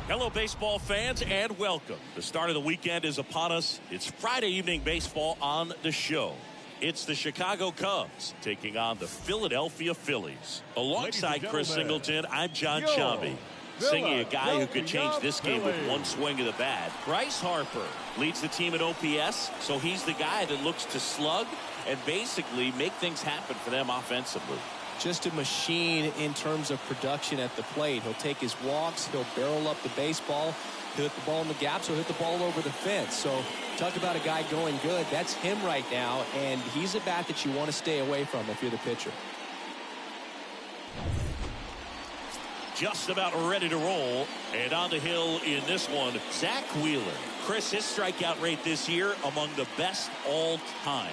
Hello, baseball fans, and welcome. The start of the weekend is upon us. It's Friday evening baseball on the show. It's the Chicago Cubs taking on the Philadelphia Phillies. Alongside Chris Singleton, I'm John Chambi. Singing a guy who could change this game with one swing of the bat. Bryce Harper leads the team in OPS, so he's the guy that looks to slug and basically make things happen for them offensively. Just a machine in terms of production at the plate. He'll take his walks, he'll barrel up the baseball, he'll hit the ball in the gaps, he'll hit the ball over the fence. So talk about a guy going good. That's him right now, and he's a bat that you want to stay away from if you're the pitcher. Just about ready to roll, and on the hill in this one, Zach Wheeler. Chris, his strikeout rate this year among the best all time.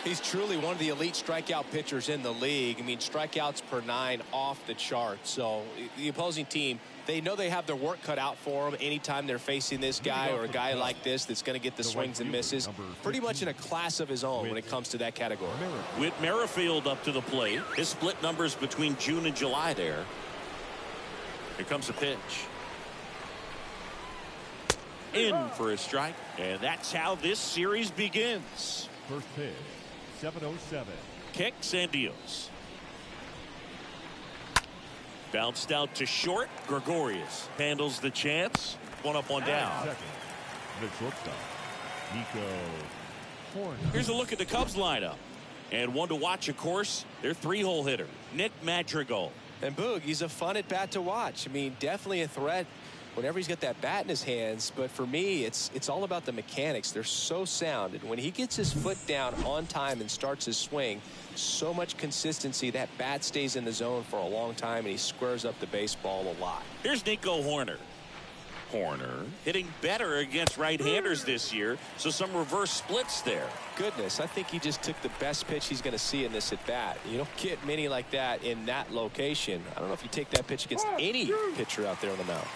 He's truly one of the elite strikeout pitchers in the league. I mean, strikeouts per 9 off the chart. So the opposing team, they know they have their work cut out for them anytime they're facing this guy or a guy like this that's going to get the swings and misses. Pretty much in a class of his own when it comes to that category. With Merrifield up to the plate, his split numbers between June and July there. Here comes a pitch. In for a strike, and that's how this series begins. First pitch. 7:07. Kicks and deals. Bounced out to short. Gregorius handles the chance. One up, one down. Second, the shortstop, Nico Horner. Here's a look at the Cubs lineup. And one to watch, of course, their 3-hole hitter, Nick Madrigal. And Boog, he's a fun at bat to watch. I mean, definitely a threat whenever he's got that bat in his hands. But for me, it's all about the mechanics. They're so sound. And when he gets his foot down on time and starts his swing, so much consistency, that bat stays in the zone for a long time, and he squares up the baseball a lot. Here's Nico Horner. Horner hitting better against right-handers this year, so some reverse splits there. Goodness, I think he just took the best pitch he's going to see in this at-bat. You don't get many like that in that location. I don't know if you take that pitch against any pitcher out there on the mound.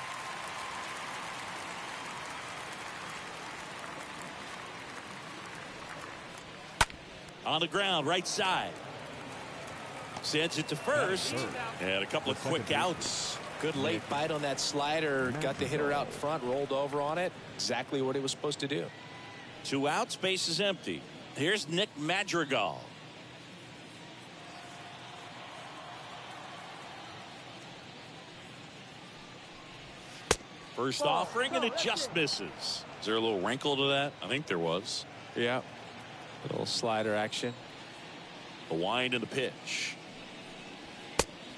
On the ground, right side. Sends it to first. And a couple of quick outs. Good late bite on that slider. Got the hitter out front, rolled over on it. Exactly what he was supposed to do. 2 outs, base is empty. Here's Nick Madrigal. First offering, and it just misses. Is there a little wrinkle to that? I think there was. Yeah. A little slider action. A wind and a pitch.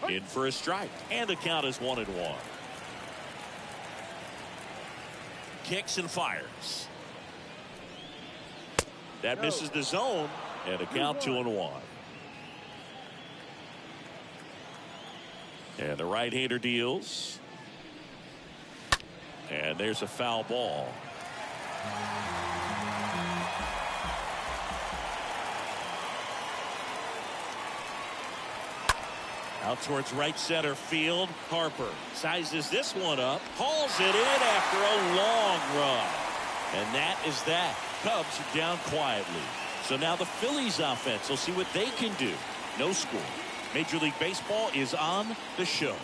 In for a strike. And the count is 1-1. kicks and fires. That misses the zone, and a count 2-1. And the right-hander deals. And there's a foul ball. Out towards right center field. Harper sizes this one up. Hauls it in after a long run. And that is that. Cubs are down quietly. So now the Phillies offense will see what they can do. No score. Major League Baseball is on the show.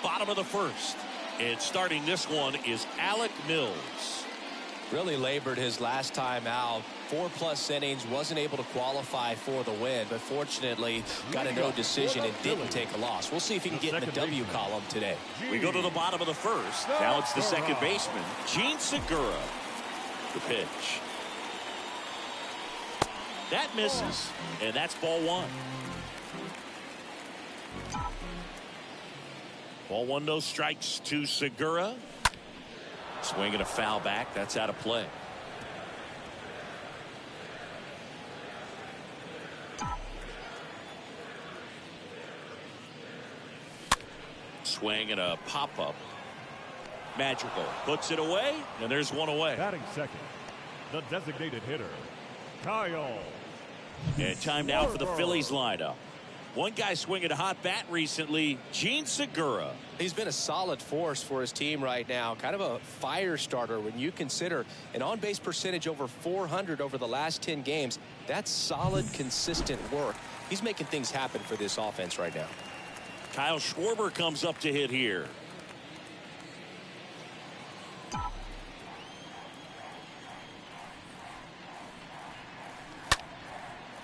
Bottom of the first. And starting this one is Alec Mills. Really labored his last time out. 4+ innings, wasn't able to qualify for the win, but fortunately got a no decision and didn't take a loss. We'll see if he can get in the W column today. We go to the bottom of the first. Now it's the second baseman, Gene Segura. The pitch. That misses, and that's ball one. Ball one, no strikes to Segura. Swinging a foul back. That's out of play. Swing and a pop-up. Magical. Puts it away, and there's one away. Batting second, the designated hitter, Kyle. And time now for the Phillies lineup. One guy swinging a hot bat recently, Gene Segura. He's been a solid force for his team right now. Kind of a fire starter when you consider an on-base percentage over 400 over the last 10 games. That's solid, consistent work. He's making things happen for this offense right now. Kyle Schwarber comes up to hit here.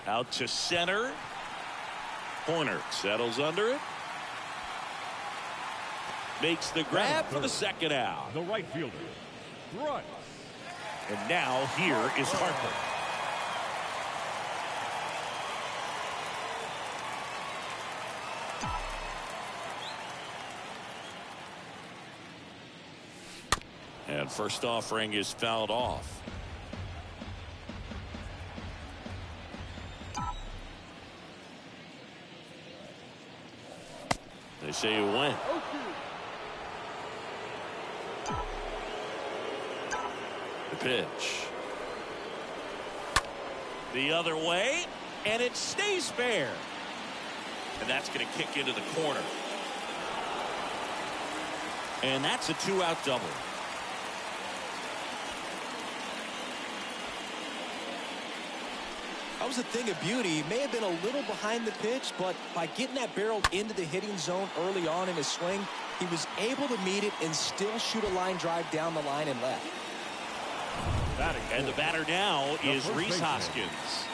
Out to center. Horner settles under it. Makes the grab for the second out. The right fielder, Ruts. And now here is Harper. And first offering is fouled off. They say you win. The pitch. The other way, and it stays fair. And that's going to kick into the corner. And that's a 2-out double. That was a thing of beauty. He may have been a little behind the pitch, but by getting that barrel into the hitting zone early on in his swing, he was able to meet it and still shoot a line drive down the line and left. And the batter now is Rhys Hoskins.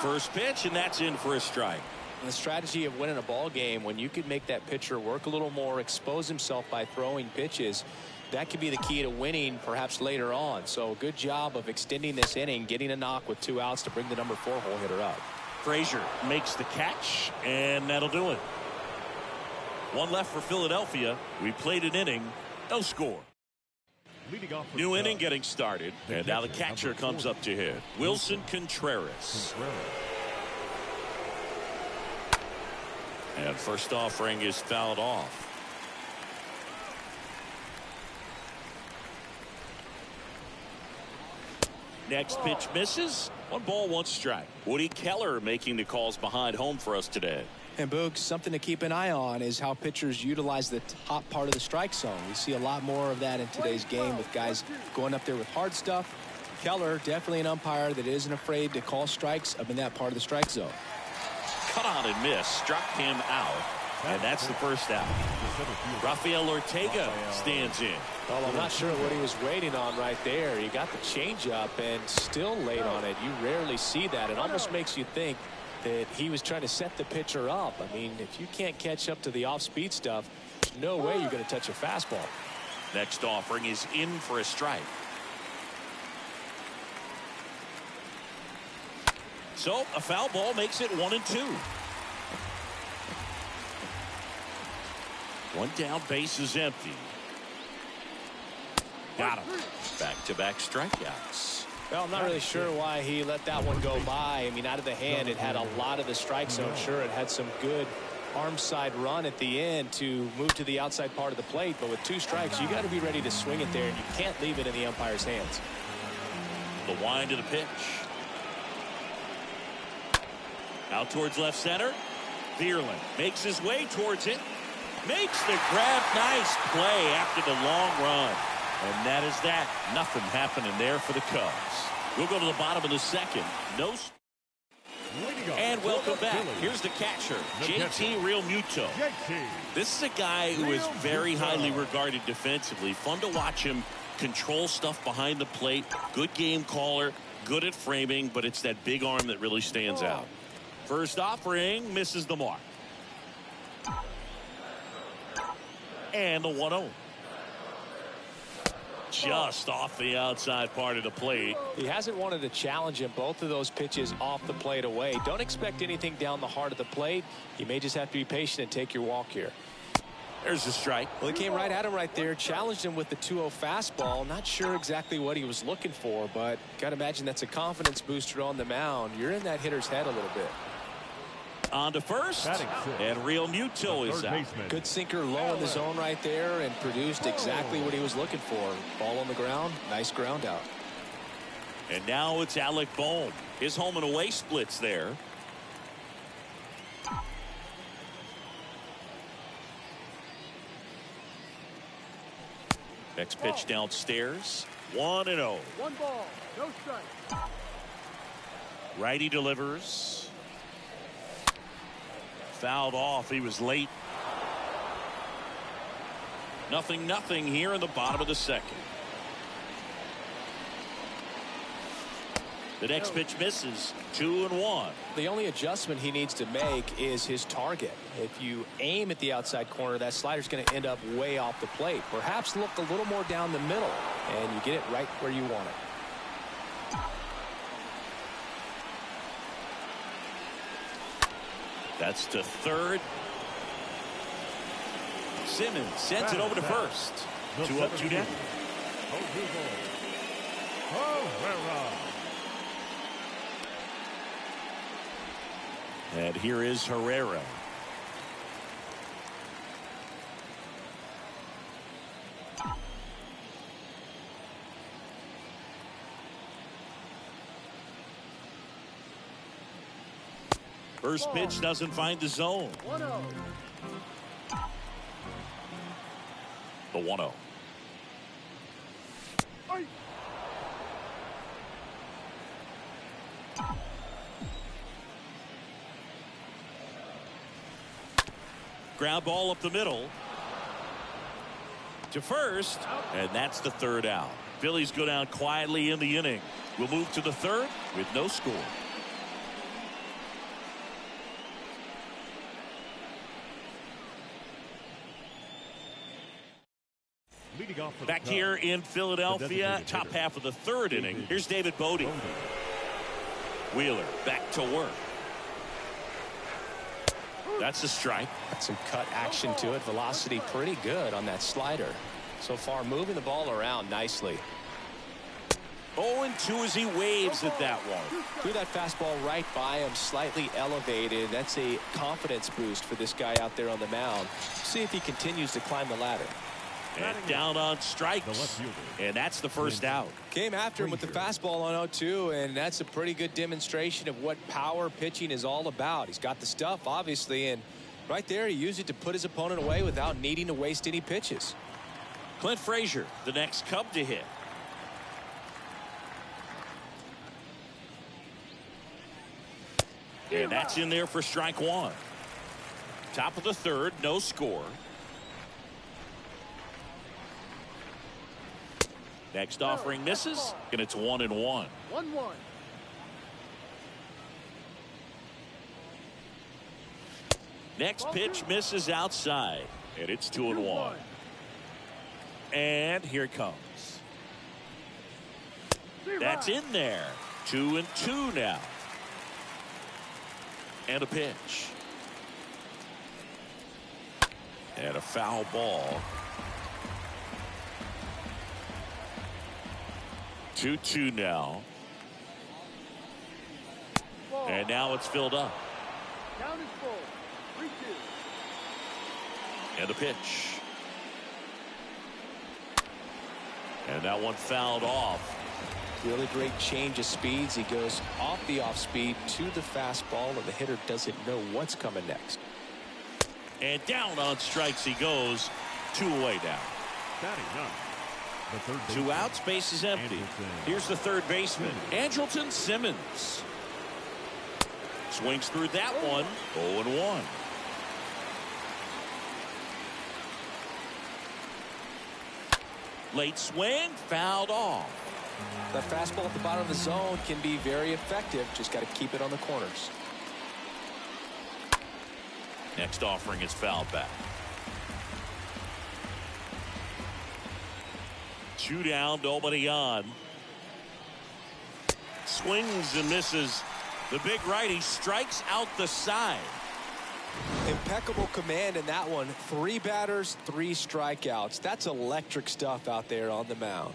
First pitch, and that's in for a strike. The strategy of winning a ball game, when you could make that pitcher work a little more, expose himself by throwing pitches, that could be the key to winning perhaps later on. So good job of extending this inning, getting a knock with 2 outs to bring the number 4 hole hitter up. Frazier makes the catch, and that'll do it. One left for Philadelphia. We played an inning, no score. New inning getting started, and now the catcher comes up to hit. Wilson Contreras. And first offering is fouled off. Next pitch misses. 1 ball, 1 strike. Woody Keller making the calls behind home for us today. And Boog, something to keep an eye on is how pitchers utilize the top part of the strike zone. We see a lot more of that in today's game with guys going up there with hard stuff. Keller, definitely an umpire that isn't afraid to call strikes up in that part of the strike zone. Cut on and miss. Struck him out. And that's the first out. Rafael Ortega stands in. Well, I'm not sure what he was waiting on right there. He got the changeup and still late on it. You rarely see that. It almost makes you think that he was trying to set the pitcher up. I mean, if you can't catch up to the off-speed stuff, there's no way you're going to touch a fastball. Next offering is in for a strike. So a foul ball makes it 1-2. One down, base is empty. Got him. Back-to-back strikeouts. Well, I'm not really sure why he let that one go by. I mean, out of the hand, it had a lot of the strike zone. Sure, it had some good arm side run at the end to move to the outside part of the plate. But with 2 strikes, you got to be ready to swing it there, and you can't leave it in the umpire's hands. The wind of the pitch. Out towards left center. Vierling makes his way towards it. Makes the grab. Nice play after the long run. And that is that. Nothing happening there for the Cubs. We'll go to the bottom of the second. No. And welcome back. Here's the catcher, JT Realmuto. This is a guy who is very highly regarded defensively. Fun to watch him control stuff behind the plate. Good game caller. Good at framing. But it's that big arm that really stands out. First offering misses the mark. And the 1-0. Just off the outside part of the plate. He hasn't wanted to challenge him. Both of those pitches off the plate away. Don't expect anything down the heart of the plate. You may just have to be patient and take your walk here. There's the strike. Well, he came right at him right there, challenged him with the 2-0 fastball. Not sure exactly what he was looking for, but got to imagine that's a confidence booster on the mound. You're in that hitter's head a little bit. On to first, and Realmuto is out. Good sinker low in the zone right there and produced exactly what he was looking for. Ball on the ground, nice ground out. And now it's Alec Bohm. His home and away splits there. Next pitch downstairs. 1-0. 1 ball, no strike. Righty delivers. Fouled off. He was late. 0-0 here in the bottom of the second. The next pitch misses. 2-1. The only adjustment he needs to make is his target. If you aim at the outside corner, that slider's going to end up way off the plate. Perhaps look a little more down the middle, and you get it right where you want it. That's to third. Simmons sends it over to first. 2 up, 2 down. And here is Herrera. First pitch doesn't find the zone. 1-0. The 1-0. Ground ball up the middle to first, and that's the third out. Phillies go down quietly in the inning. We'll move to the third with no score. Back here in Philadelphia, top half of the third inning. Here's David Bodie. Wheeler back to work. That's a strike. Got some cut action to it. Velocity pretty good on that slider. So far moving the ball around nicely. 0-2 as he waves at that one. Threw that fastball right by him, slightly elevated. That's a confidence boost for this guy out there on the mound. See if he continues to climb the ladder. And down on strikes. And that's the first out. Came after him with the fastball on 0-2, and that's a pretty good demonstration of what power pitching is all about. He's got the stuff, obviously, and right there he used it to put his opponent away without needing to waste any pitches. Clint Frazier, the next Cub to hit. And that's in there for strike one. Top of the third, no score. Next offering misses, and it's 1-1. 1-1. Next pitch misses outside, and it's 2-1. And here it comes. That's in there. 2-2 now. And a pitch. And a foul ball. 2-2 now. Ball. And now it's filled up. Count is full. 3-2. And a pitch. And that one fouled off. Really great change of speeds. He goes off the off speed to the fastball, and the hitter doesn't know what's coming next. And down on strikes he goes. 2 away now. Batting up. The third 2 baseman, outs, base is empty. Andrelton. Here's the third baseman, Andrelton Simmons. Swings through that one. 0-1. Late swing, fouled off. That fastball at the bottom of the zone can be very effective. Just got to keep it on the corners. Next offering is fouled back. 2 down, nobody on. Swings and misses. The big righty strikes out the side. Impeccable command in that one. 3 batters, 3 strikeouts. That's electric stuff out there on the mound.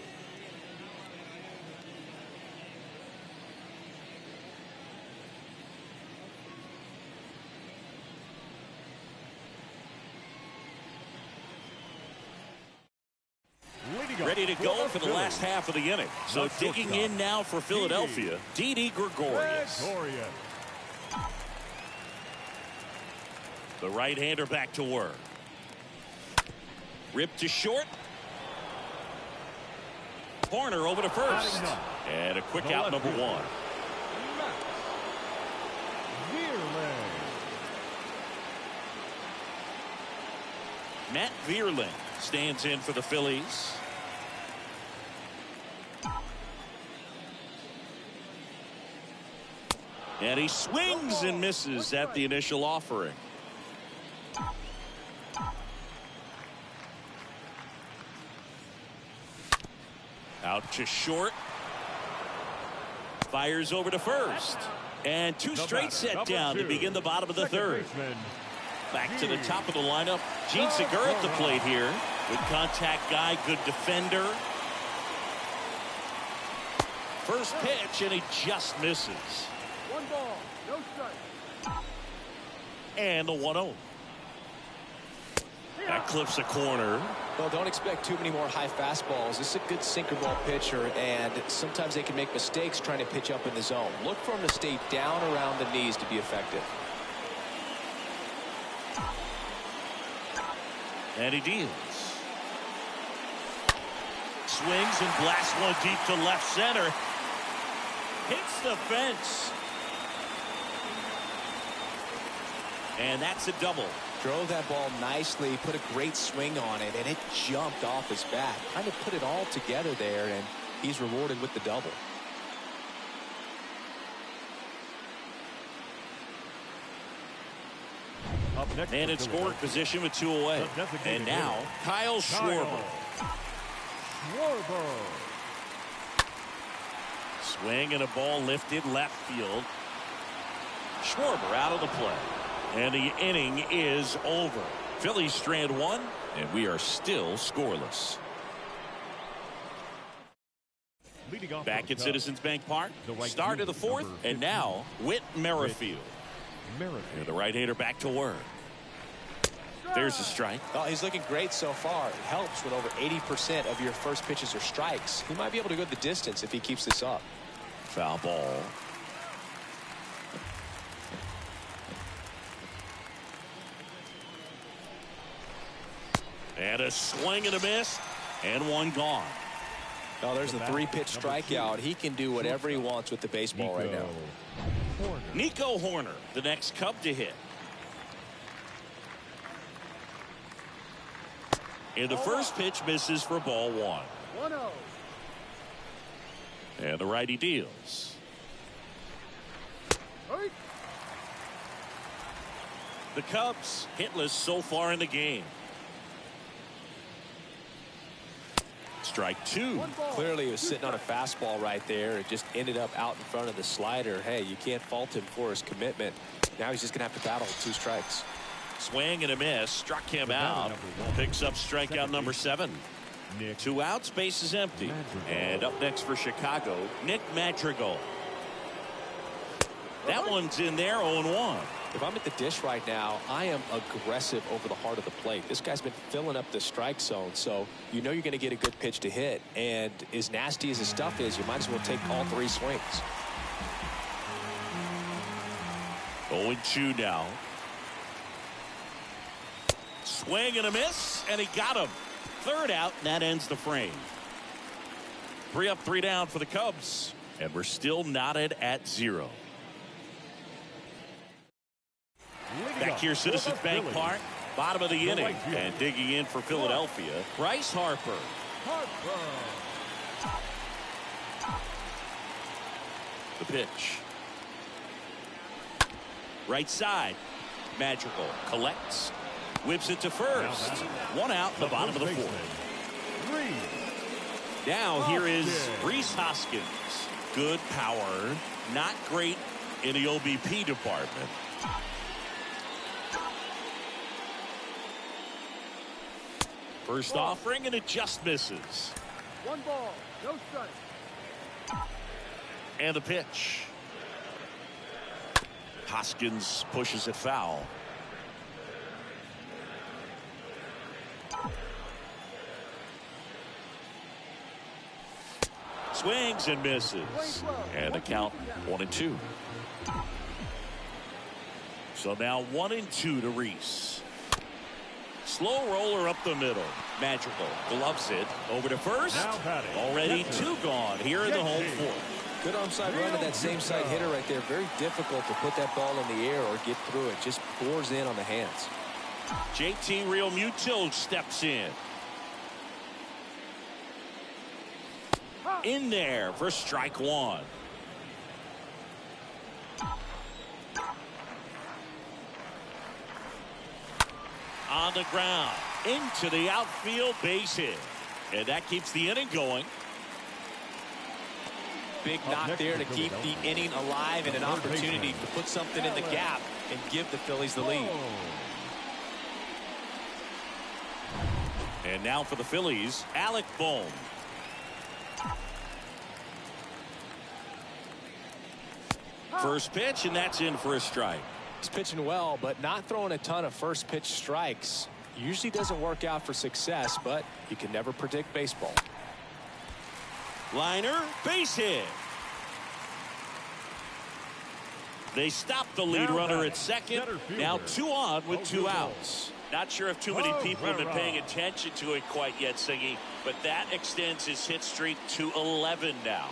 Ready to go for the last half of the inning. So digging in now for Philadelphia, Didi Gregorius. The right-hander back to work. Ripped to short. Horner over to first. And a quick out, number 1. Matt Vierling stands in for the Phillies. And he swings and misses at the initial offering. Out to short. Fires over to first. And 2 straight set down to begin the bottom of the third. Back to the top of the lineup. Gene Segura at the plate here. Good contact guy, good defender. First pitch, and he just misses. 1 ball, no strike. And the 1-0. That clips a corner. Well, don't expect too many more high fastballs. This is a good sinker ball pitcher, and sometimes they can make mistakes trying to pitch up in the zone. Look for him to stay down around the knees to be effective. And he deals. Swings and blasts one deep to left center. Hits the fence. And that's a double. Drove that ball nicely, put a great swing on it, and it jumped off his bat. Kind of put it all together there, and he's rewarded with the double. Man in scoring position with 2 away. And now, Kyle Schwarber. Swing and a ball lifted left field. Schwarber out of the play. And the inning is over. Phillies strand 1, and we are still scoreless. Back at Citizens Bank Park. Start of the 4th, and now Whit Merrifield. And the right-hander back to work. There's a strike. Oh, he's looking great so far. It helps when over 80% of your first pitches are strikes. He might be able to go the distance if he keeps this up. Foul ball. And a swing and a miss, and one gone. Oh, there's the 3-pitch strikeout. He can do whatever he wants with the baseball right now. Nico Horner, the next Cub to hit. And the first pitch misses for ball 1. 1-0. And the righty deals. Hey. The Cubs hitless so far in the game. Strike 2. Clearly he was sitting on a fastball right there. It just ended up out in front of the slider. Hey, you can't fault him for his commitment. Now he's just going to have to battle 2 strikes. Swing and a miss. Struck him out. Picks up strikeout number 7. 2 outs. Base is empty. And up next for Chicago, Nick Madrigal. That one's in there, 0-1. If I'm at the dish right now, I am aggressive over the heart of the plate. This guy's been filling up the strike zone, so you know you're going to get a good pitch to hit. And as nasty as his stuff is, you might as well take all 3 swings. 0-2 now. Swing and a miss, and he got him. 3rd out, and that ends the frame. 3 up, 3 down for the Cubs, and we're still knotted at 0. Back here, Citizens Bank Park, bottom of the inning, and digging in for Philadelphia, Bryce Harper. The pitch. Right side. Madrigal collects. Whips it to first. 1 out in the bottom of the 4th. Now here is Rhys Hoskins. Good power. Not great in the OBP department. First offering, and it just misses. 1 ball, no strike. And the pitch. Hoskins pushes it foul. Swings and misses. And the count 1-2. So now 1-2 to Rhys. Slow roller up the middle. Madrigal gloves it over to first. Already 2 gone here in the home 4th. Good onside run to that same side hitter right there. Very difficult to put that ball in the air or get through it. Just pours in on the hands. JT Realmuto steps in. In there for strike 1. On the ground, into the outfield, base hit. And that keeps the inning going. Big knock there to keep the inning alive and an opportunity to put something in the gap and give the Phillies the lead. And now for the Phillies, Alec Bohm. First pitch, and that's in for a strike. He's pitching well, but not throwing a ton of first pitch strikes. Usually doesn't work out for success, but you can never predict baseball. Liner, base hit. They stop the lead runner at second. Now 2 on with 2 outs. Not sure if too many people have been paying attention to it quite yet, Siggy, but that extends his hit streak to 11 now.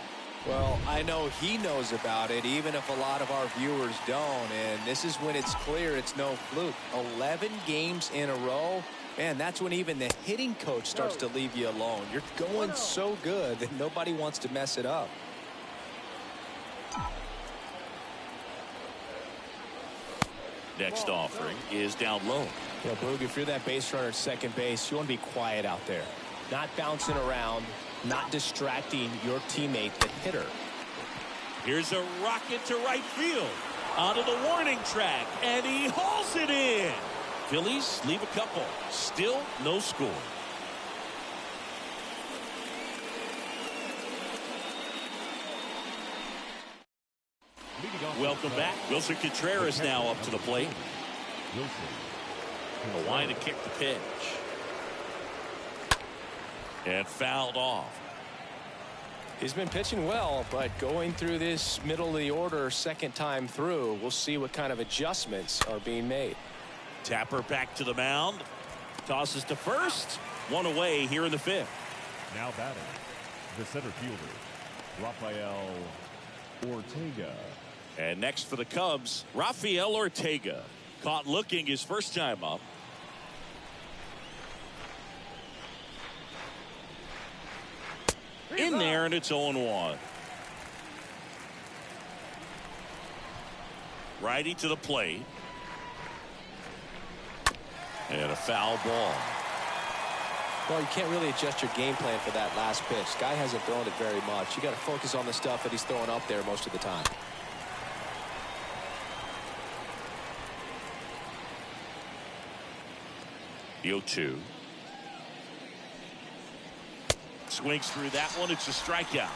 Well, I know he knows about it, even if a lot of our viewers don't. And this is when it's clear it's no fluke. 11 games in a row. Man, that's when even the hitting coach starts to leave you alone. You're going so good that nobody wants to mess it up. Next offering is down low. Well, Boog, if you're that base runner at second base, you want to be quiet out there. Not bouncing around, not distracting your teammate, the hitter. Here's a rocket to right field. Onto the warning track, and he hauls it in. Phillies leave a couple. Still no score. Welcome back. Wilson Contreras now up to the plate. A line to kick the pitch. And fouled off. He's been pitching well, but going through this middle of the order second time through, we'll see what kind of adjustments are being made. Tapper back to the mound. Tosses to first. One away here in the 5th. Now batting, the center fielder, Rafael Ortega. And next for the Cubs, Rafael Ortega. Caught looking his first time up. In there, and it's 0-1. Righty to the plate. And a foul ball. Well, you can't really adjust your game plan for that last pitch. Guy hasn't thrown it very much. You got to focus on the stuff that he's throwing up there most of the time. The 0-2. Swings through that one. It's a strikeout.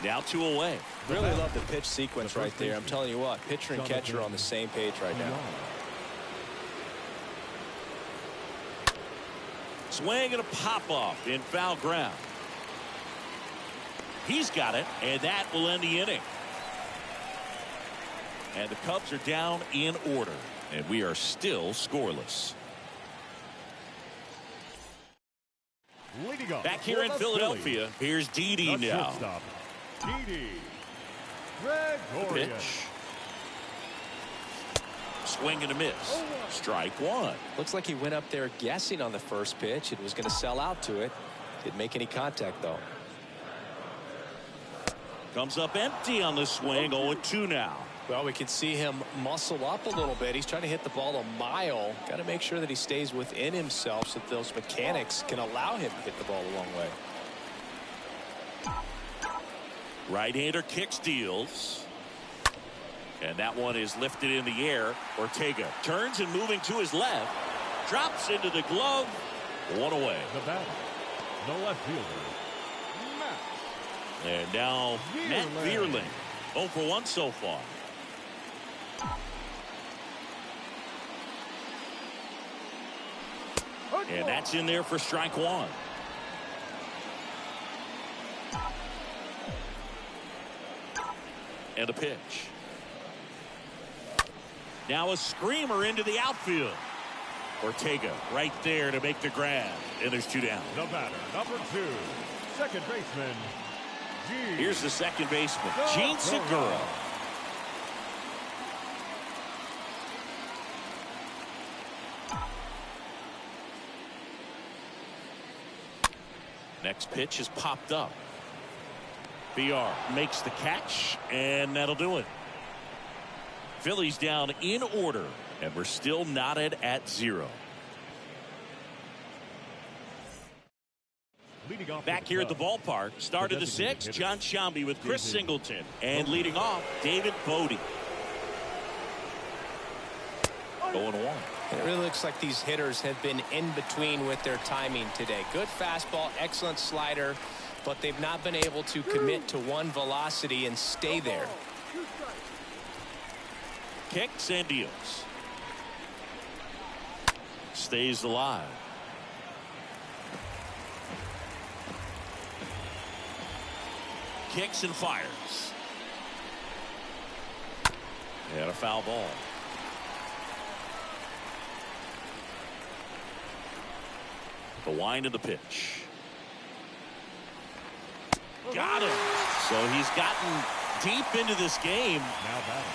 Now 2 away. Really love the pitch sequence right there. I'm telling you what, pitcher and catcher are on the same page right now. Swing and a pop-off in foul ground. He's got it, and that will end the inning. And the Cubs are down in order, and we are still scoreless. Back here in Philadelphia, here's Didi now. Didi. Pitch. Swing and a miss. Strike one. Looks like he went up there guessing on the first pitch and was going to sell out to it. Didn't make any contact, though. Comes up empty on the swing. 0-2 now. Well, we can see him muscle up a little bit. He's trying to hit the ball a mile. Got to make sure that he stays within himself so that those mechanics can allow him to hit the ball a long way. Right-hander kicks, deals. And that one is lifted in the air. Ortega turns and moving to his left. Drops into the glove. 1 away. The batter, the left fielder, Matt. And now Matt Vierling. 0 for 1 so far. And that's in there for strike one. And a pitch. Now a screamer into the outfield. Ortega right there to make the grab. And there's 2 down. The batter, number 2, second baseman, Gene. Here's the second baseman, Gene Segura. Next pitch is popped up. VR makes the catch, and that'll do it. Phillies down in order, and we're still knotted at 0. Back here at the ballpark, start of the 6th, John Sciambi with Chris Singleton, and leading off, David Bodie. 0-1. It really looks like these hitters have been in between with their timing today. Good fastball, excellent slider, but they've not been able to commit to one velocity and stay there. Kicks and deals. Stays alive. Kicks and fires. And a foul ball. The wind of the pitch. Got him. So he's gotten deep into this game,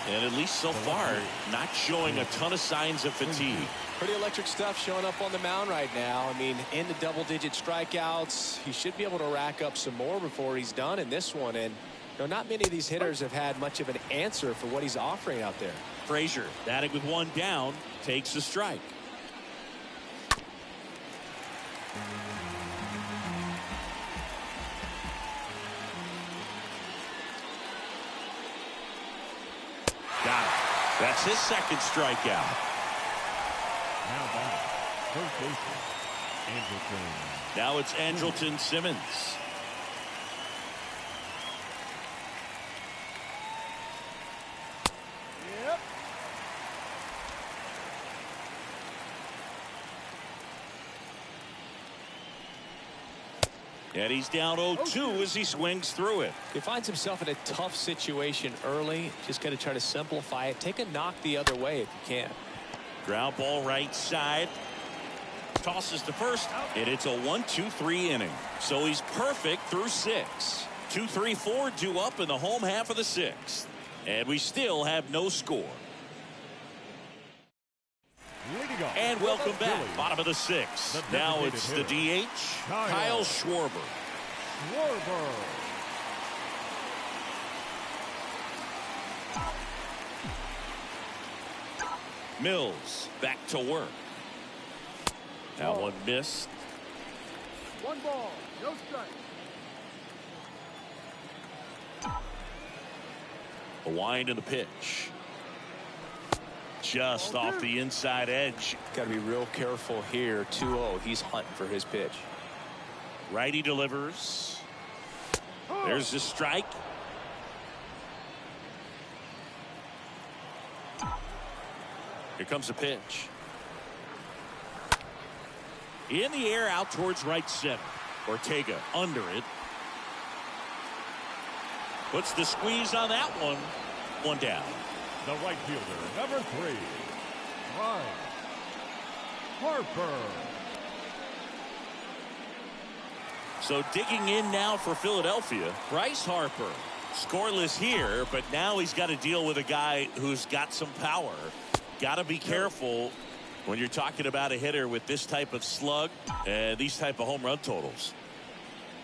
and at least so far not showing a ton of signs of fatigue. Pretty electric stuff showing up on the mound right now. I mean, into double-digit strikeouts. He should be able to rack up some more before he's done in this one. And not many of these hitters have had much of an answer for what he's offering out there. Frazier, batting with 1 down, takes the strike. Got it. That's his second strikeout. Now back, first baseman, Andrelton. Now it's Andrelton Simmons. Yep. And he's down 0-2 as he swings through it. He finds himself in a tough situation early. Just got to try to simplify it. Take a knock the other way if you can. Ground ball right side. Tosses to first, and it's a 1-2-3 inning. So he's perfect through 6. 2, 3, 4 due up in the home half of the 6th. And we still have no score. And welcome back. Bottom of the 6th. Now it's the DH, Kyle Schwarber. Mills back to work. That one missed. 1 ball, no strike. A wind in the pitch. just off the inside edge. Got to be real careful here. 2-0. He's hunting for his pitch. Righty delivers. There's the strike. Here comes the pitch. In the air out towards right center. Ortega under it. Puts the squeeze on that one. One down. The right fielder, number 3, Bryce Harper. So digging in now for Philadelphia, Bryce Harper. Scoreless here, but now he's got to deal with a guy who's got some power. Got to be careful when you're talking about a hitter with this type of slug and these type of home run totals.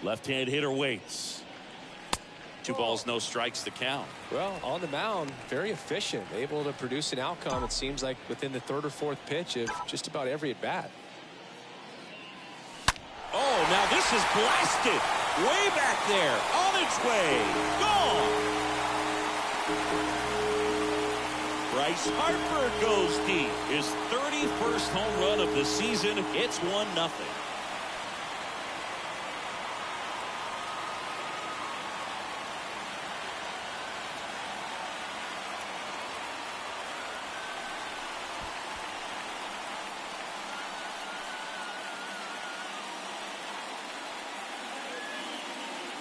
Left-hand hitter waits. 2 balls, no strikes to count. Well, on the mound, very efficient, able to produce an outcome, it seems like, within the 3rd or 4th pitch of just about every at-bat. Oh, now this is blasted. Way back there. On its way. Gone. Bryce Harper goes deep. His 31st home run of the season. It's 1-0.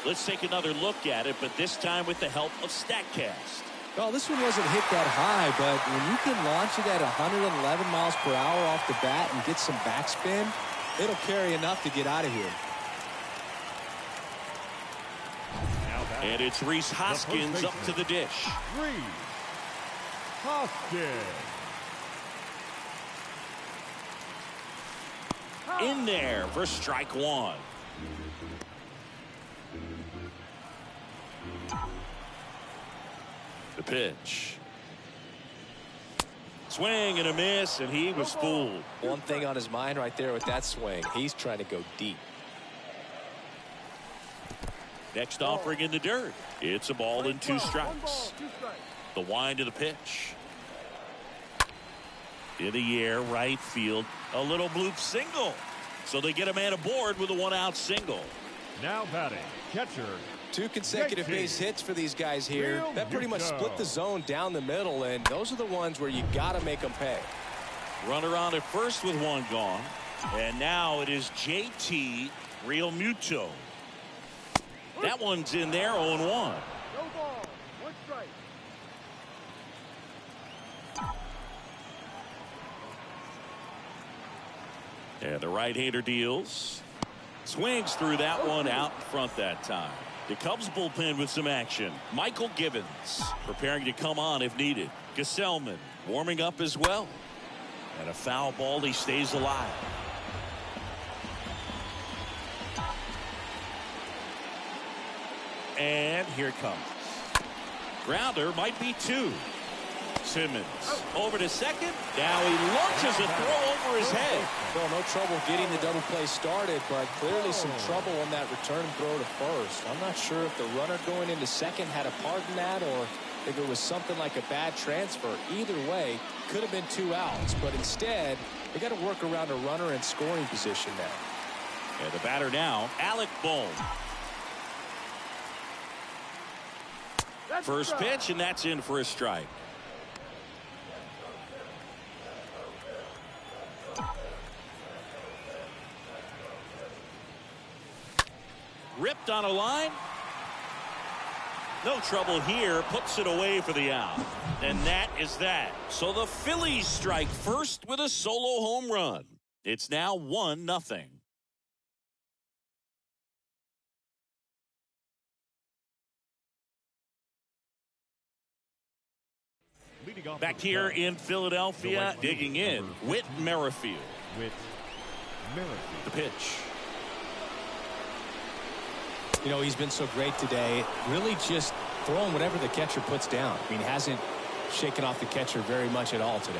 Let's take another look at it, but this time with the help of StatCast. Well, this one wasn't hit that high, but when you can launch it at 111 miles per hour off the bat and get some backspin, it'll carry enough to get out of here. And it's Rhys Hoskins up to the dish. Rhys Hoskins. In there for strike 1. The pitch. Swing and a miss, and he was fooled. One thing on his mind right there with that swing. He's trying to go deep. Next offering in the dirt. It's a ball and 2 strikes. The wind of the pitch. In the air, right field. A little bloop single. So they get a man aboard with a 1-out single. Now batting, catcher. 2 consecutive base hits for these guys here. That pretty much split the zone down the middle, and those are the ones where you got to make them pay. Runner on at first with 1 gone. And now it is JT Realmuto. That one's in there, 0-1. No ball, 1 strike. And the right-hander deals. Swings through that one out in front that time. The Cubs bullpen with some action. Michael Givens preparing to come on if needed. Gesellman warming up as well. And a foul ball, he stays alive. And here it comes. Grounder might be 2. Simmons over to second. Now he launches a throw over his head. Well, no trouble getting the double play started, but clearly some trouble on that return throw to first. I'm not sure if the runner going into second had a part in that or if it was something like a bad transfer. Either way, could have been 2 outs, but instead they got to work around a runner in scoring position now. And the batter now, Alec Bohm. First pitch, and that's in for a strike. Ripped on a line. No trouble here. Puts it away for the out. And that is that. So the Phillies strike first with a solo home run. It's now 1-0. Back here in Philadelphia, digging in, Whit Merrifield. The pitch. You know, he's been so great today. Really just throwing whatever the catcher puts down. I mean, hasn't shaken off the catcher very much at all today.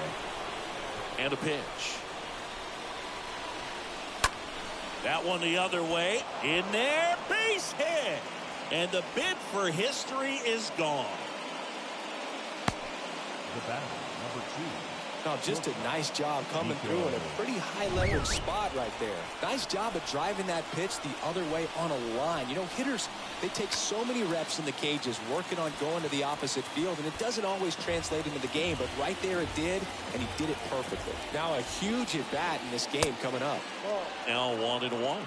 And a pitch. That one the other way. In there, base hit. And the bid for history is gone. The batter, number 2, Oh, just a nice job coming through in a pretty high-leverage spot right there. Nice job of driving that pitch the other way on a line. You know, hitters, they take so many reps in the cages working on going to the opposite field, and it doesn't always translate into the game, but right there it did, and he did it perfectly. Now a huge at-bat in this game coming up. Now 1-1.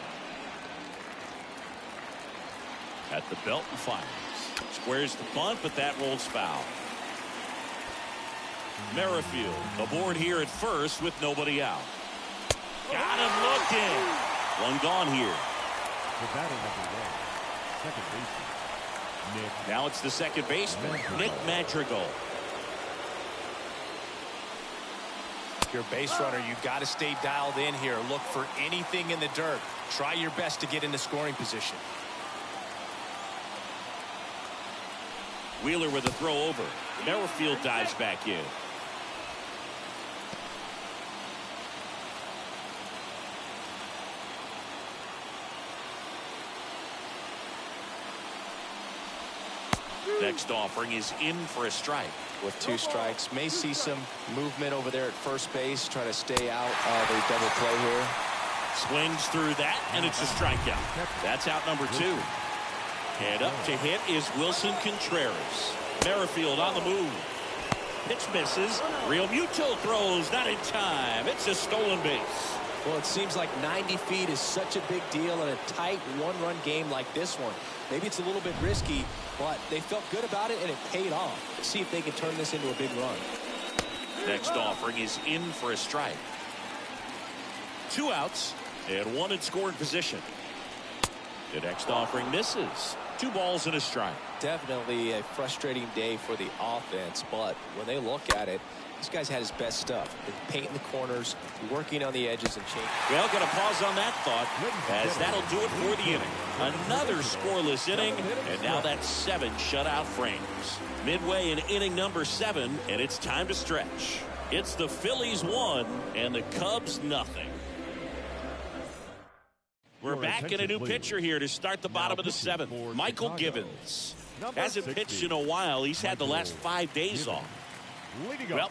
At the belt and fires. Squares the bunt, but that rolls foul. Merrifield aboard here at first with nobody out. Got him looking. One gone here. The batting number 1, second baseman, Nick. Now it's the second baseman, Nick Madrigal. If you're a base runner, you've got to stay dialed in here. Look for anything in the dirt. Try your best to get into scoring position. Wheeler with a throw over. Merrifield dives back in. Next offering is in for a strike. With 2 strikes, may see some movement over there at first base, trying to stay out of a double play here. Swings through that, and it's a strikeout. That's out number 2. And up to hit is Wilson Contreras. Merrifield on the move. Pitch misses. Real Muto throws, not in time. It's a stolen base. Well, it seems like 90 feet is such a big deal in a tight one-run game like this one. Maybe it's a little bit risky, but they felt good about it, and it paid off. Let's see if they can turn this into a big run. Next offering is in for a strike. 2 outs and 1 in scoring position. The next offering misses. 2 balls and a strike. Definitely a frustrating day for the offense, but when they look at it, this guy's had his best stuff. Been painting the corners, working on the edges and change. Well, going to pause on that thought, as that'll do it for the inning. Another scoreless inning, and now that's 7 shutout frames. Midway in inning number 7, and it's time to stretch. It's the Phillies 1 and the Cubs nothing. We're back in a new pitcher here to start the bottom of the 7th. Michael Givens. Hasn't pitched in a while. He's had the last 5 days off. Well,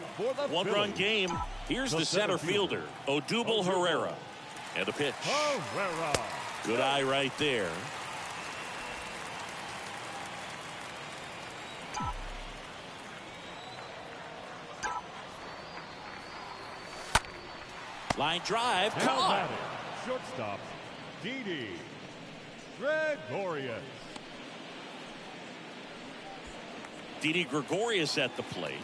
1-run game. Here's the center fielder, Odubel Herrera. And the pitch. Good eye right there. Line drive. Caught. Shortstop, Didi Gregorius. Didi Gregorius at the plate.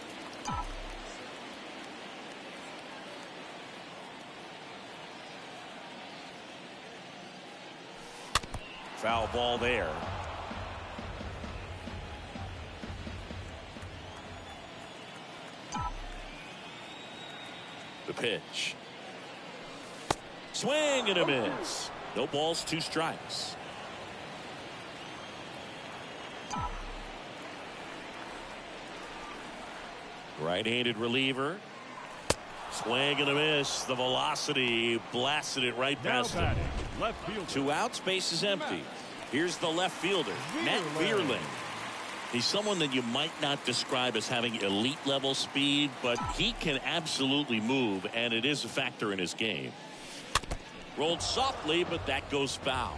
Foul ball there. The pitch. Swing and a miss. No balls, 2 strikes. Right-handed reliever. Swing and a miss. The velocity blasted it right past him. Left field. 2 outs, base is empty. Here's the left fielder, Matt Vierling. He's someone that you might not describe as having elite level speed, but he can absolutely move, and it is a factor in his game. Rolled softly, but that goes foul.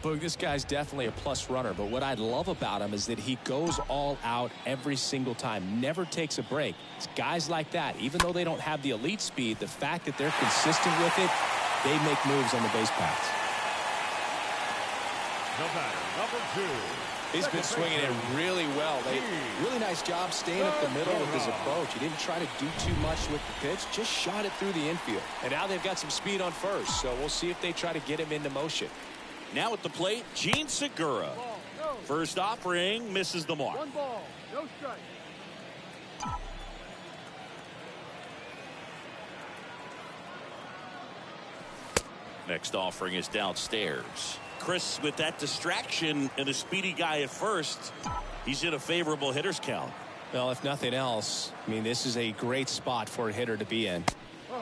Boog, this guy's definitely a plus runner, but what I love about him is that he goes all out every single time, never takes a break. It's guys like that, even though they don't have the elite speed, the fact that they're consistent with it, they make moves on the base paths. The batter, number 2. He's been swinging it really well. Really nice job staying up the middle with his approach. He didn't try to do too much with the pitch, just shot it through the infield. And now they've got some speed on first, so we'll see if they try to get him into motion. Now at the plate, Gene Segura. First offering misses the mark. 1 ball, no strike. Next offering is downstairs. Chris with that distraction and a speedy guy at first. He's in a favorable hitter's count. Well, if nothing else, I mean, this is a great spot for a hitter to be in.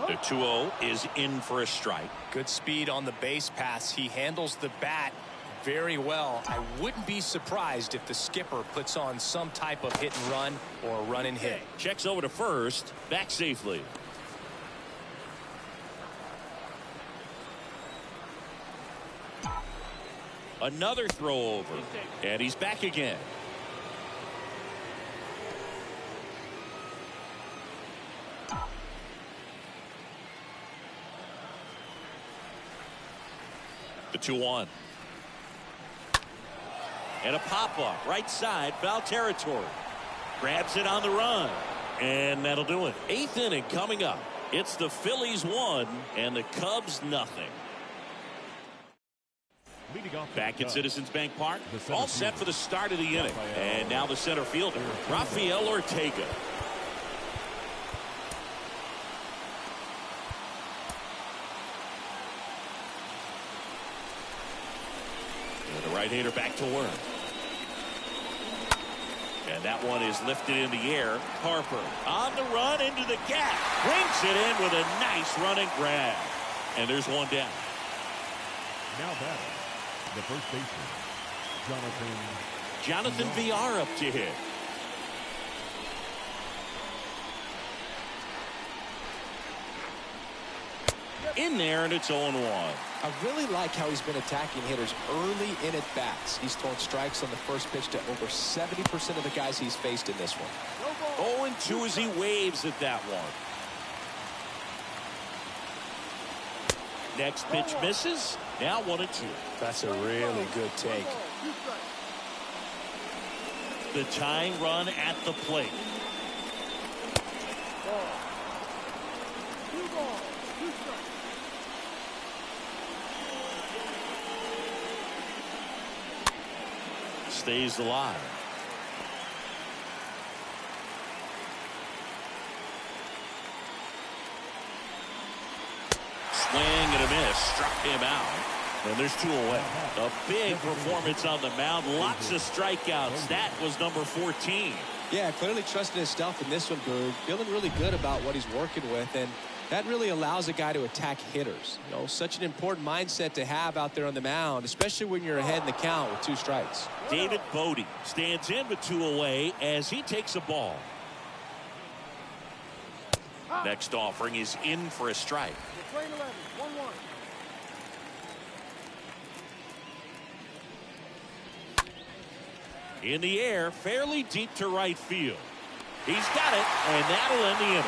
The 2-0 is in for a strike. Good speed on the base pass. He handles the bat very well. I wouldn't be surprised if the skipper puts on some type of hit and run or run and hit. Checks over to first, back safely. Another throw over, and he's back again. The 2-1. And a pop-up, right side, foul territory. Grabs it on the run, and that'll do it. 8th inning coming up. It's the Phillies 1 and the Cubs nothing. Back at Citizens Bank Park, all set for the start of the inning. And now the center fielder, Rafael Ortega. And the right-hander back to work. And that one is lifted in the air. Harper on the run into the gap. Brings it in with a nice running grab. And there's one down. Now batting, the first baseman, Jonathan VR up to hit. In there, and it's 0-1. I really like how he's been attacking hitters early in at bats. He's thrown strikes on the first pitch to over 70% of the guys he's faced in this one. 0-2 as he waves at that one. Next pitch misses. Now 1-2. That's a really good take. The tying run at the plate. Stays alive. Swing and a miss. Struck him out. And there's 2 away. A big performance on the mound. Lots of strikeouts. That was number 14. Yeah, clearly trusting his stuff in this one, Boog. Feeling really good about what he's working with, and that really allows a guy to attack hitters. You know, such an important mindset to have out there on the mound, especially when you're ahead in the count with 2 strikes. David Bodie stands in with 2 away as he takes a ball. Next offering is in for a strike. Lane 11, 1-1. In the air, fairly deep to right field. He's got it, and that'll end the inning.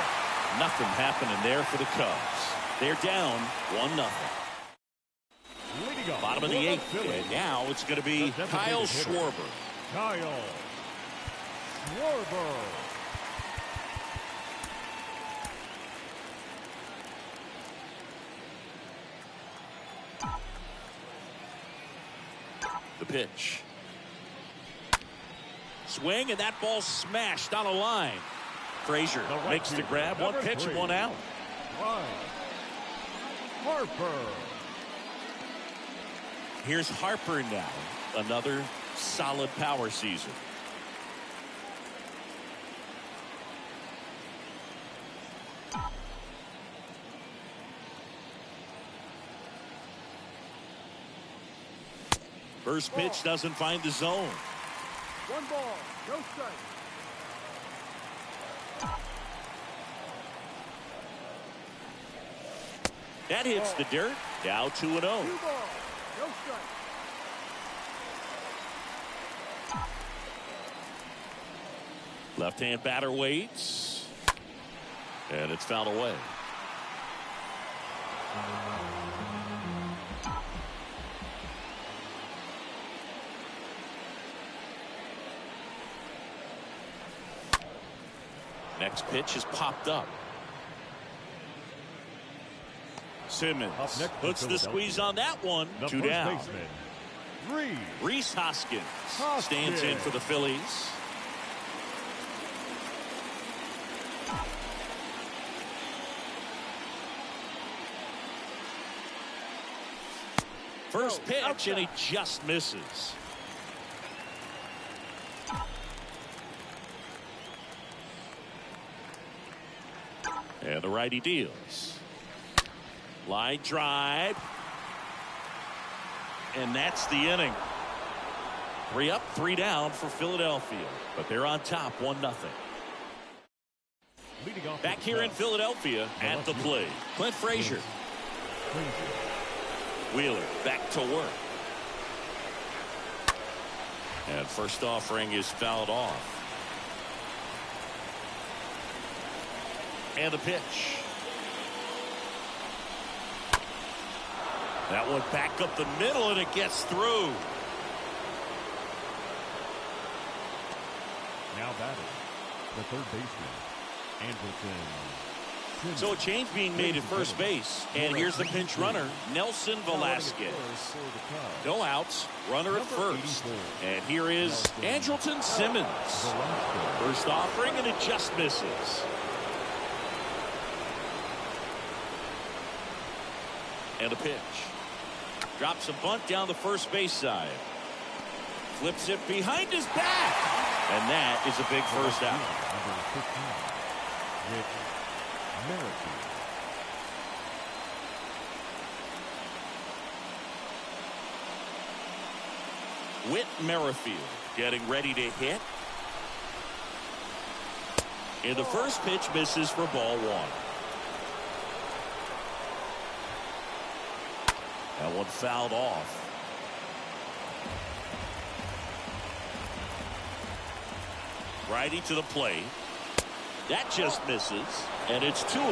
Nothing happening there for the Cubs. They're down 1-0. Bottom of the 8th, and now it's going to be Kyle Schwarber. Kyle Schwarber. The pitch. Swing, and that ball smashed on a line. Frazier makes the grab. 1 pitch, 1 out. Harper. Here's Harper now. Another solid power season. First pitch doesn't find the zone. 1 ball, no strike. That hits the dirt. Now 2-0. 2 balls, no strike. Left-hand batter waits. And it's fouled away. Next pitch is popped up. Simmons puts the squeeze on that one. 2 down. Rhys Hoskins stands in for the Phillies. First pitch, and he just misses. And the righty deals. Line drive. And that's the inning. 3 up, 3 down for Philadelphia. But they're on top 1-0. Back here in Philadelphia at the plate, Clint Frazier. Wheeler back to work. And first offering is fouled off. And the pitch. That one back up the middle, and it gets through. Now batting, the third baseman, Anderson. So a change being made at first base. And here's the pinch runner, Nelson Velasquez. No outs, runner at first. And here is Andrelton Simmons. First offering, and it just misses. And a pitch. Drops a bunt down the first base side. Flips it behind his back. And that is a big first out. Whit Merrifield getting ready to hit. And the first pitch misses for ball 1. That one fouled off. Righty to the plate. That just misses, and it's 2-1.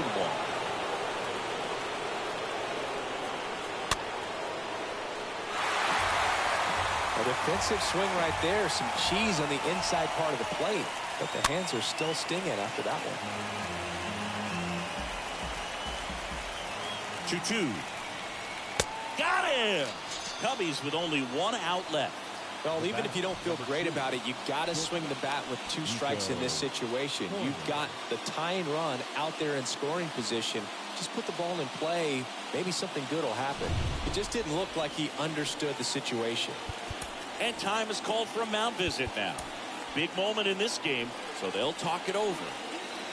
A defensive swing right there. Some cheese on the inside part of the plate, but the hands are still stinging after that one. 2-2. Got him! Cubbies with only 1 out left. Well, even if you don't feel great about it, you got to swing the bat with 2 strikes in this situation. You've got the tying run out there in scoring position. Just put the ball in play. Maybe something good will happen. It just didn't look like he understood the situation. And time is called for a mound visit now. Big moment in this game, so they'll talk it over.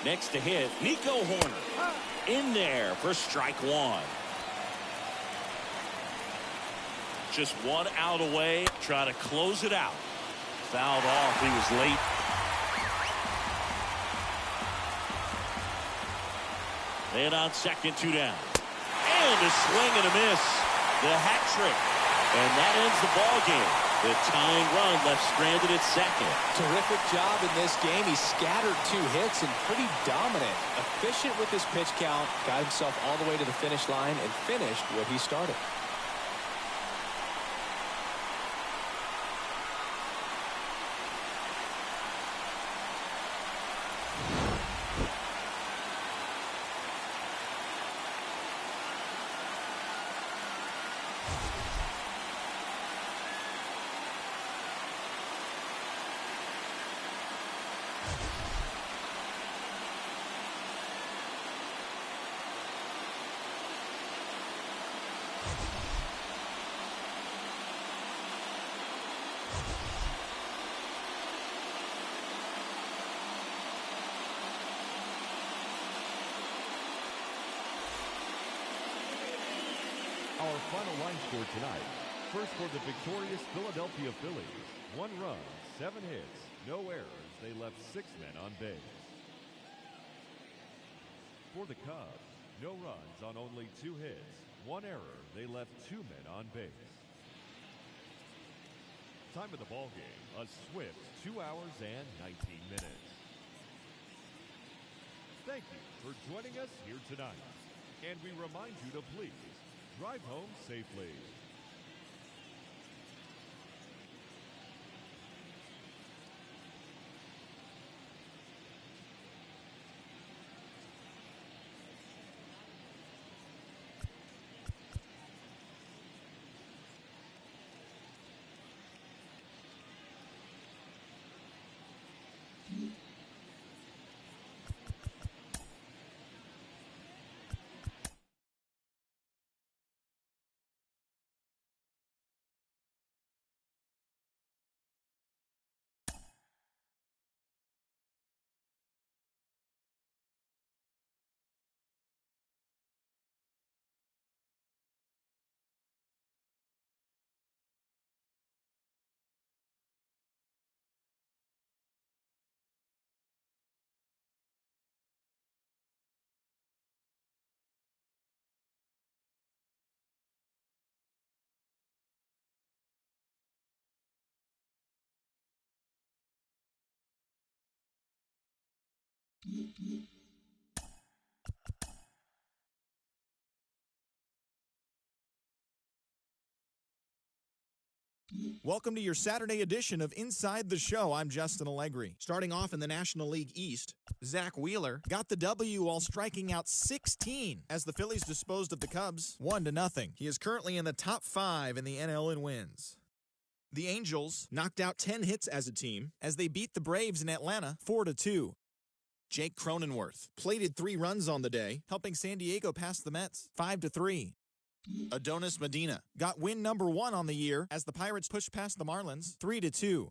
Next to hit, Nico Horner. In there for strike 1. Just 1 out away, trying to close it out. Fouled off. He was late. And on second, 2 down. And a swing and a miss. The hat trick. And that ends the ball game. The tying run left stranded at second. Terrific job in this game. He scattered 2 hits and pretty dominant. Efficient with his pitch count. Got himself all the way to the finish line and finished what he started. Our final line score tonight. First for the victorious Philadelphia Phillies. 1 run, 7 hits, no errors. They left 6 men on base. For the Cubs, no runs on only 2 hits, 1 error. They left 2 men on base. Time of the ball game, a swift 2 hours and 19 minutes. Thank you for joining us here tonight. And we remind you to please drive home safely. Welcome to your Saturday edition of Inside the Show. I'm Justin Allegri. Starting off in the National League East, Zach Wheeler got the W while striking out 16 as the Phillies disposed of the Cubs 1-0. He is currently in the top 5 in the NL in wins. The Angels knocked out 10 hits as a team as they beat the Braves in Atlanta 4-2. Jake Cronenworth plated 3 runs on the day, helping San Diego pass the Mets 5-3. Adonis Medina got win number 1 on the year as the Pirates pushed past the Marlins 3-2.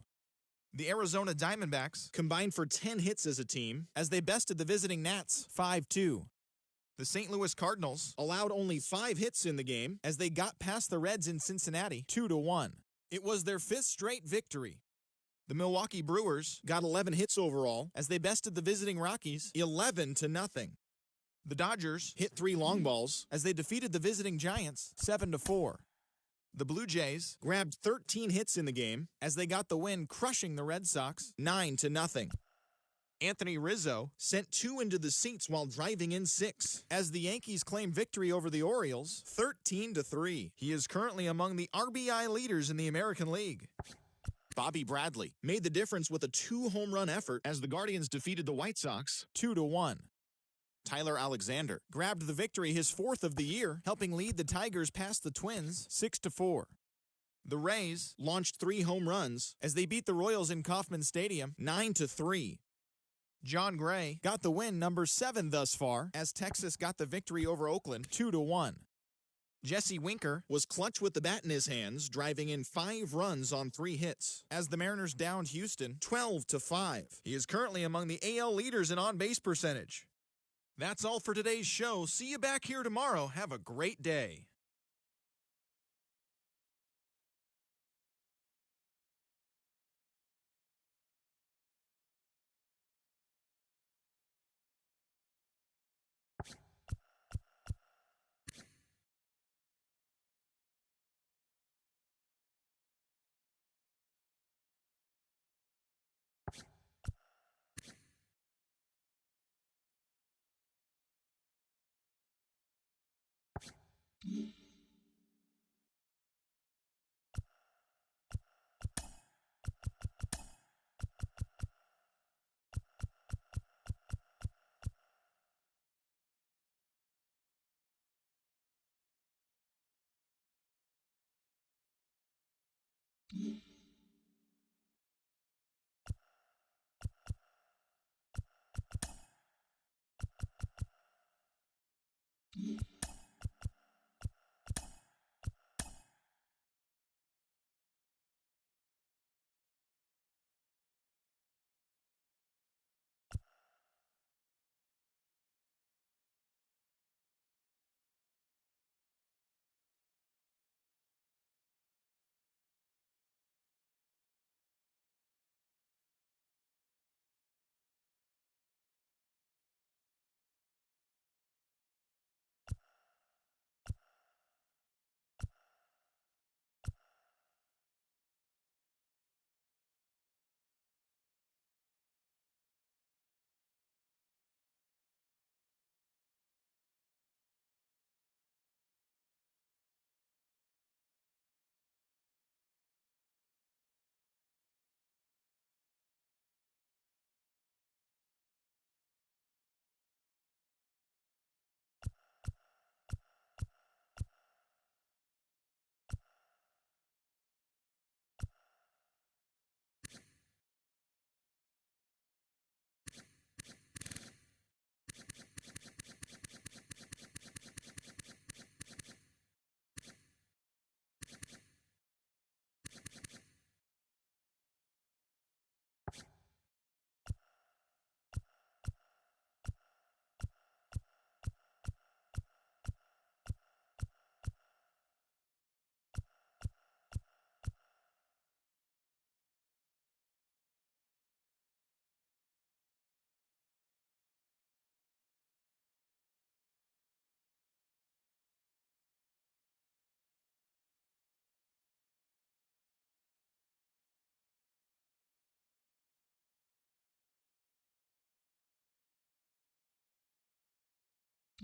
The Arizona Diamondbacks combined for 10 hits as a team as they bested the visiting Nats 5-2. The St. Louis Cardinals allowed only 5 hits in the game as they got past the Reds in Cincinnati 2-1. It was their 5th straight victory. The Milwaukee Brewers got 11 hits overall as they bested the visiting Rockies 11-0. The Dodgers hit 3 long balls as they defeated the visiting Giants 7-4. The Blue Jays grabbed 13 hits in the game as they got the win, crushing the Red Sox 9-0. Anthony Rizzo sent 2 into the seats while driving in 6 as the Yankees claimed victory over the Orioles 13-3. He is currently among the RBI leaders in the American League. Bobby Bradley made the difference with a 2-home run effort as the Guardians defeated the White Sox 2-1. Tyler Alexander grabbed the victory, his 4th of the year, helping lead the Tigers past the Twins 6-4. The Rays launched 3 home runs as they beat the Royals in Kauffman Stadium 9-3. John Gray got the win, number 7 thus far, as Texas got the victory over Oakland 2-1. Jesse Winker was clutch with the bat in his hands, driving in 5 runs on 3 hits, as the Mariners downed Houston 12-5. He is currently among the AL leaders in on-base percentage. That's all for today's show. See you back here tomorrow. Have a great day.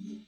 Mm-hmm.